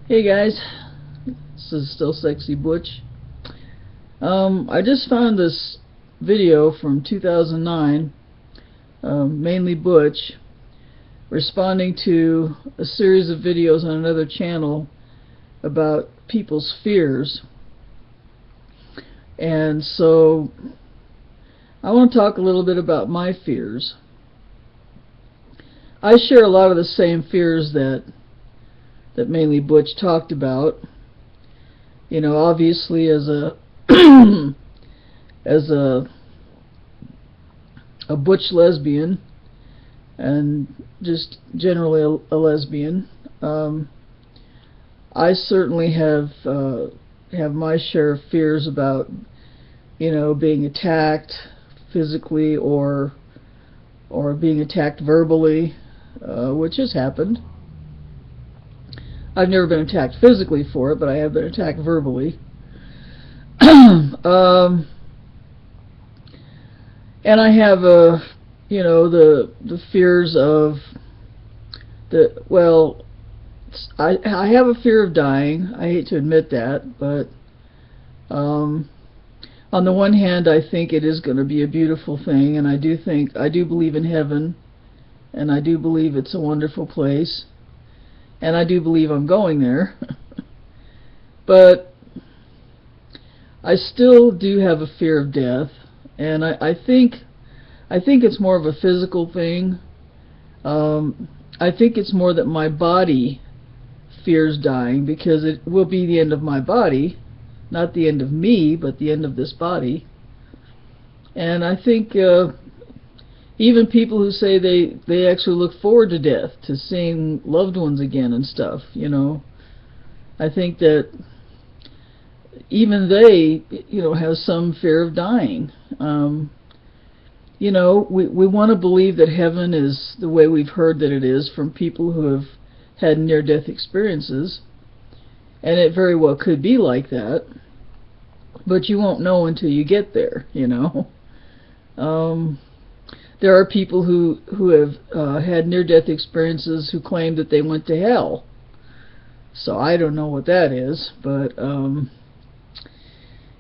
Hey guys, this is still Sexy Butch. I just found this video from 2009, Mainly Butch, responding to a series of videos on another channel about people's fears. And so I want to talk a little bit about my fears. I share a lot of the same fears that Mainly Butch talked about. You know, obviously as a as a butch lesbian, and just generally a lesbian, I certainly have my share of fears about, you know, being attacked physically or being attacked verbally, which has happened. I've never been attacked physically for it, but I have been attacked verbally. And I have you know, the fears of I have a fear of dying. I hate to admit that, but on the one hand, I think it is going to be a beautiful thing, and I do believe in heaven, and I do believe it's a wonderful place, and I do believe I'm going there. But I still do have a fear of death, and I think it's more of a physical thing. I think it's more that my body fears dying, because it will be the end of my body, not the end of me, but the end of this body. And I think even people who say they actually look forward to death, to seeing loved ones again and stuff, you know, I think that even they, you know, have some fear of dying. You know, we want to believe that heaven is the way we've heard that it is from people who have had near-death experiences, and it very well could be like that, but you won't know until you get there, you know. There are people who have had near-death experiences who claim that they went to hell. So I don't know what that is, but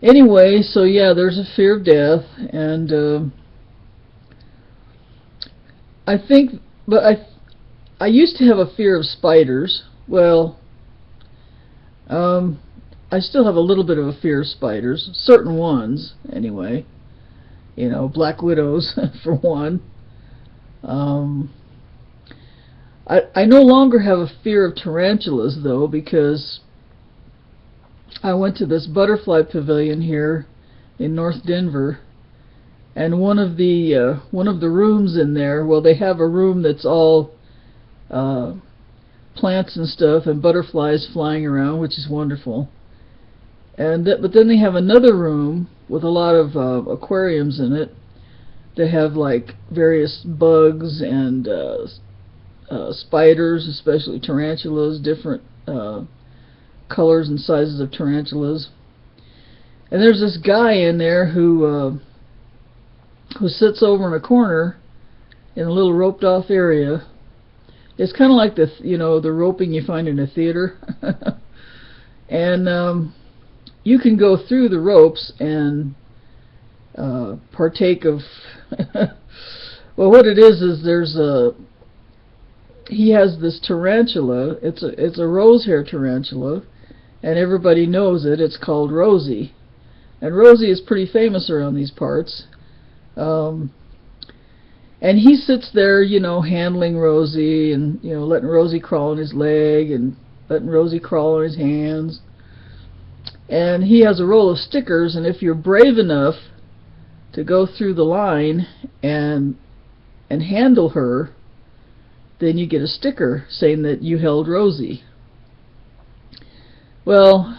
anyway, so yeah, there's a fear of death, and I think, but I used to have a fear of spiders. Well, I still have a little bit of a fear of spiders, certain ones anyway. You know, black widows for one. I no longer have a fear of tarantulas, though, because I went to this butterfly pavilion here in North Denver, and one of the rooms in there, well, they have a room that's all plants and stuff and butterflies flying around, which is wonderful. And but then they have another room with a lot of aquariums in it that have like various bugs and spiders, especially tarantulas, different colors and sizes of tarantulas. And there's this guy in there who sits over in a corner in a little roped off area. It's kind of like the roping you find in a theater. And you can go through the ropes and partake of well, what it is he has this tarantula. It's a rose hair tarantula, and everybody knows it. It's called Rosie, and Rosie is pretty famous around these parts. And he sits there, you know, handling Rosie, and, you know, letting Rosie crawl on his leg and letting Rosie crawl on his hands. And he has a roll of stickers, and if you're brave enough to go through the line and handle her, then you get a sticker saying that you held Rosie. Well,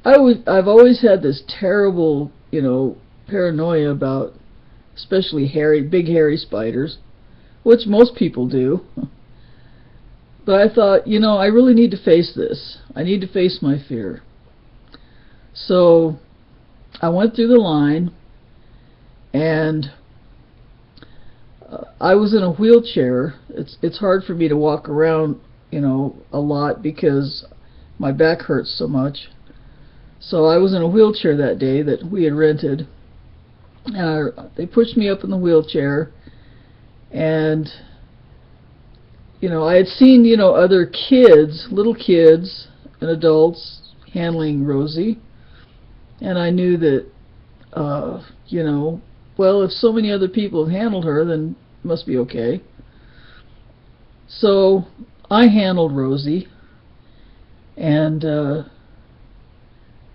I've always had this terrible, you know, paranoia about especially big hairy spiders, which most people do. But I thought, you know, I really need to face this. I need to face my fear. So I went through the line, and I was in a wheelchair. It's hard for me to walk around, a lot because my back hurts so much. So I was in a wheelchair that day that we had rented, and they pushed me up in the wheelchair, and I had seen other kids, little kids and adults handling Rosie, and I knew that well, if so many other people have handled her, then it must be okay. So I handled Rosie, and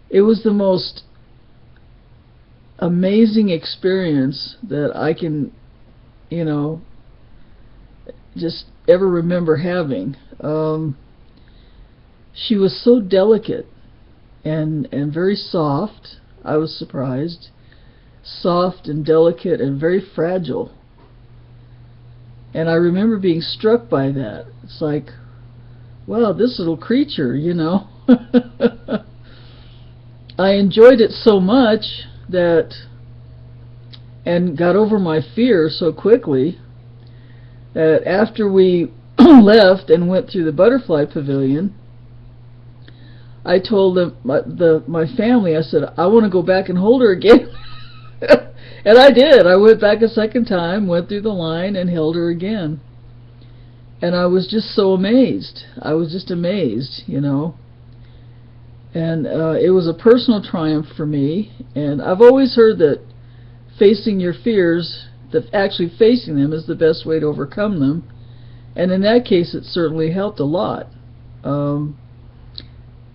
it was the most amazing experience that I can, just ever remember having. She was so delicate and very soft. I was surprised. Soft and delicate and very fragile. And I remember being struck by that. It's like, wow, this little creature, I enjoyed it so much and got over my fear so quickly that after we left and went through the butterfly pavilion, I told my family, I said, I want to go back and hold her again. And I did. I went back a second time, went through the line, and held her again. And I was just so amazed. I was just amazed, And it was a personal triumph for me. And I've always heard that facing your fears, that actually facing them is the best way to overcome them. And in that case, it certainly helped a lot.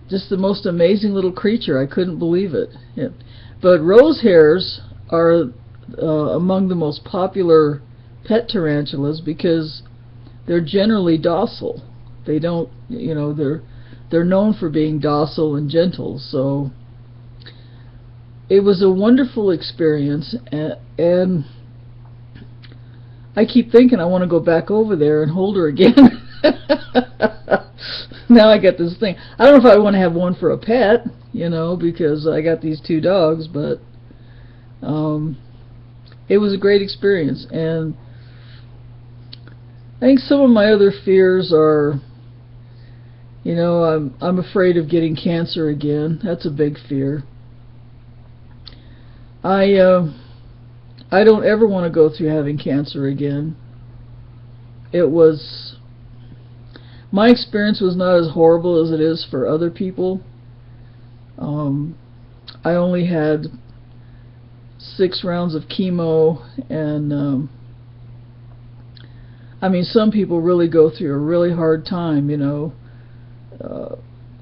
Just the most amazing little creature. I couldn't believe it. Yeah. But rose hares are among the most popular pet tarantulas because they're generally docile. They don't, they're known for being docile and gentle. So it was a wonderful experience, and I keep thinking I want to go back over there and hold her again. Now I got this thing. I don't know if I want to have one for a pet, because I got these two dogs, but it was a great experience. And I think some of my other fears are, I'm afraid of getting cancer again. That's a big fear. I don't ever want to go through having cancer again. My experience was not as horrible as it is for other people. I only had 6 rounds of chemo, and some people really go through a really hard time,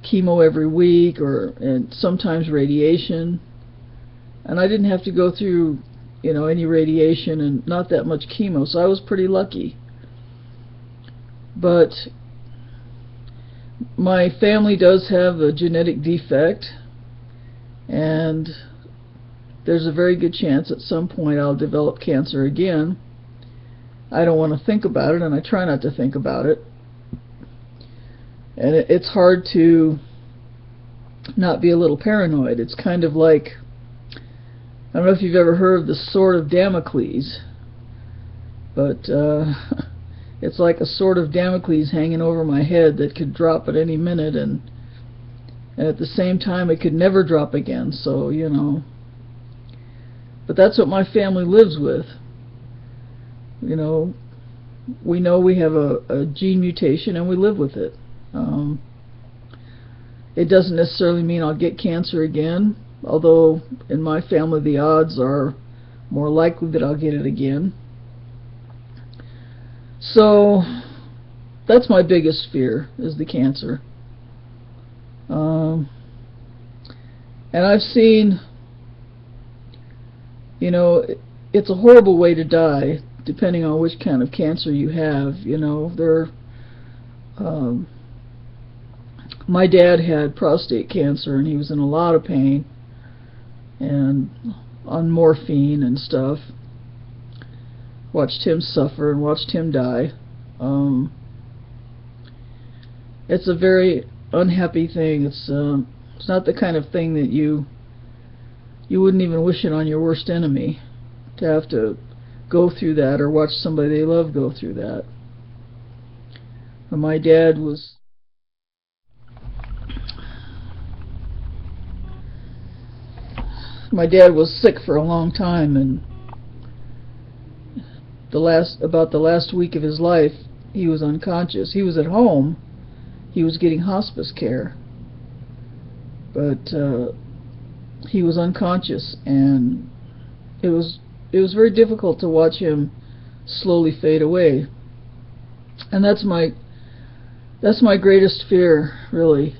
chemo every week, and sometimes radiation. And I didn't have to go through, any radiation and not that much chemo, so I was pretty lucky. But my family does have a genetic defect, and there's a very good chance at some point I'll develop cancer again. I don't want to think about it, and I try not to think about it. And it's hard to not be a little paranoid. It's kind of like, I don't know if you've ever heard of the sword of Damocles, but it's like a sword of Damocles hanging over my head that could drop at any minute, and at the same time it could never drop again. So, but that's what my family lives with. We know we have a gene mutation, and we live with it. It doesn't necessarily mean I'll get cancer again, although in my family the odds are more likely that I'll get it again. So that's my biggest fear, is the cancer. And I've seen, it's a horrible way to die, depending on which kind of cancer you have. My dad had prostate cancer, and he was in a lot of pain and on morphine and stuff. Watched him suffer and watched him die. It's a very unhappy thing. It's not the kind of thing that you wouldn't even wish it on your worst enemy, to have to go through that or watch somebody they love go through that. My dad was sick for a long time, and about the last week of his life he was unconscious. He was at home. He was getting hospice care, but he was unconscious, and it was very difficult to watch him slowly fade away. And that's my greatest fear, really,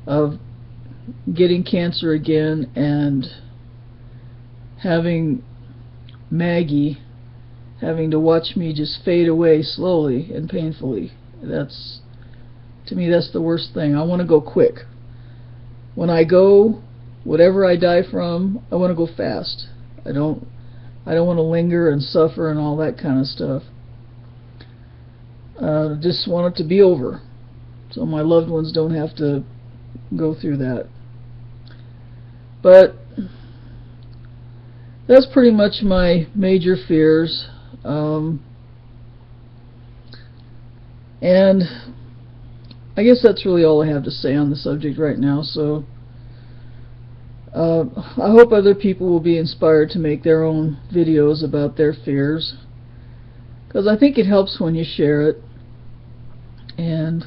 of getting cancer again and having Maggie having to watch me just fade away slowly and painfully. To me, that's the worst thing. I want to go quick. When I go, whatever I die from, I want to go fast. I don't want to linger and suffer and all that kind of stuff. Just want it to be over, so my loved ones don't have to go through that. But that's pretty much my major fears. And I guess that's really all I have to say on the subject right now. So I hope other people will be inspired to make their own videos about their fears, because I think it helps when you share it. And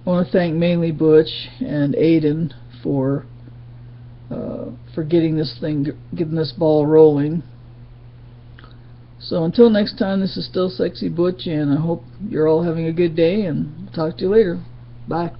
I want to thank mainly Butch and Aiden for getting this ball rolling. So until next time, this is still Sexy Butch, and I hope you're all having a good day, and talk to you later. Bye.